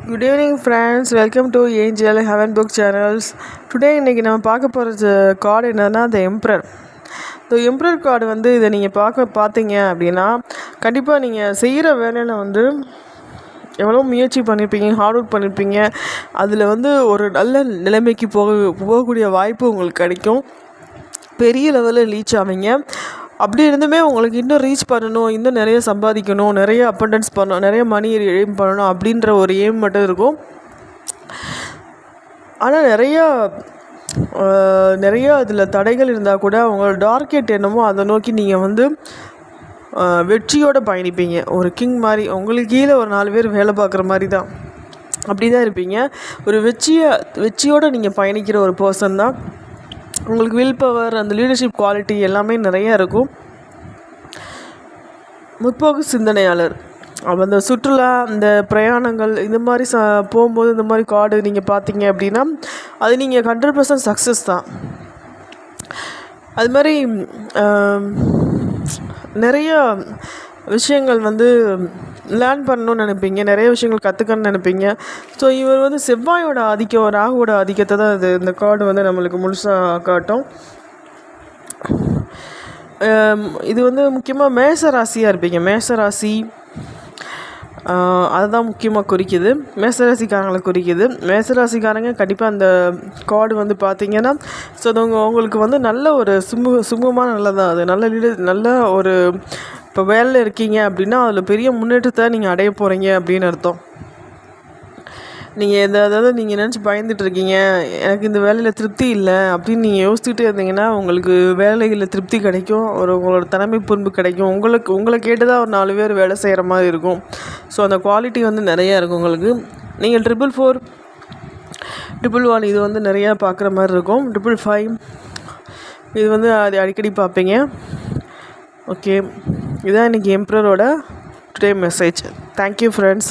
Good evening friends, welcome to Angel Heaven Book Channels. Today இன்றைக்கி நம்ம பார்க்க போகிற கார்டு என்னன்னா The Emperor. The Emperor card வந்து இதை நீங்கள் பார்த்தீங்க அப்படின்னா கண்டிப்பாக நீங்கள் செய்கிற வேலையில் வந்து எவ்வளோ முயற்சி பண்ணியிருப்பீங்க, ஹார்ட் ஒர்க் பண்ணியிருப்பீங்க, அதில் வந்து ஒரு நல்ல நிலைமைக்கு போகக்கூடிய வாய்ப்பு உங்களுக்கு கிடைக்கும். பெரிய லெவலில் ரீச் ஆவீங்க. அப்படி இருந்துமே உங்களுக்கு இன்னும் ரீச் பண்ணணும், இன்னும் நிறைய சம்பாதிக்கணும், நிறைய அபண்டன்ஸ் பண்ணணும், நிறைய மணி எய்ம் பண்ணணும் அப்படின்ற ஒரு எய்ம் மட்டும் இருக்கும். ஆனால் நிறையா அதில் தடைகள் இருந்தால் கூட உங்களோட டார்கெட் என்னமோ அதை நோக்கி நீங்கள் வந்து வெற்றியோடு பயணிப்பீங்க. ஒரு கிங் மாதிரி உங்களுக்கு கீழே ஒரு 4 பேர் வேலை பார்க்குற மாதிரி தான், அப்படி தான் இருப்பீங்க. ஒரு வெற்றியோடு நீங்கள் பயணிக்கிற ஒரு பர்சன் தான். உங்களுக்கு வில் பவர், அந்த லீடர்ஷிப் குவாலிட்டி எல்லாமே நிறையா இருக்கும். முற்போக்கு சிந்தனையாளர். அந்த சுற்றுலா, இந்த பிரயாணங்கள் இந்த மாதிரி போகும்போது இந்த மாதிரி கார்டு நீங்கள் பார்த்தீங்க அப்படின்னா அது நீங்கள் 100% சக்ஸஸ் தான். அது மாதிரி நிறைய விஷயங்கள் வந்து லேர்ன் பண்ணணும்னு நினைப்பீங்க, நிறைய விஷயங்கள் கற்றுக்கணும்னு நினைப்பீங்க. ஸோ இவர் வந்து செவ்வாயோட ஆதிக்கம், ராகுவோட ஆதிக்கத்தை தான் இந்த கார்டு வந்து நம்மளுக்கு முழுசாக காட்டும். இது வந்து முக்கியமாக மேச ராசியாக இருப்பீங்க. மேச ராசி அதுதான் முக்கியமாக குறிக்குது, மேசராசிக்காரங்களை குறிக்குது. மேசராசிக்காரங்க கண்டிப்பாக அந்த கார்டு வந்து பார்த்தீங்கன்னா ஸோ அது உங்களுக்கு வந்து நல்ல ஒரு சுமூகமாக நல்லதான். அது நல்ல ஒரு இப்போ வேலையில் இருக்கீங்க அப்படின்னா அதில் பெரிய முன்னேற்றத்தை நீங்கள் அடைய போகிறீங்க அப்படின்னு அர்த்தம். நீங்கள் அதாவது நீங்கள் நினச்சி பயந்துட்டுருக்கீங்க, எனக்கு இந்த வேலையில் திருப்தி இல்லை அப்படின்னு நீங்கள் யோசிச்சுட்டே இருந்தீங்கன்னா உங்களுக்கு வேலைகளில் திருப்தி கிடைக்கும், உங்களோட தலைமை பண்பு கிடைக்கும். உங்களை கேட்டு தான் ஒரு 4 பேர் வேலை செய்கிற மாதிரி இருக்கும். ஸோ அந்த குவாலிட்டி வந்து நிறையா இருக்கும் உங்களுக்கு. நீங்கள் 444, 111 இது வந்து நிறையா பார்க்குற மாதிரி இருக்கும். 555 இது வந்து அது அடிக்கடி பார்ப்பீங்க. ஓகே, இதுதான் இன்றைக்கி எம்ப்ரரோட டுடே மெசேஜ். Thank you friends.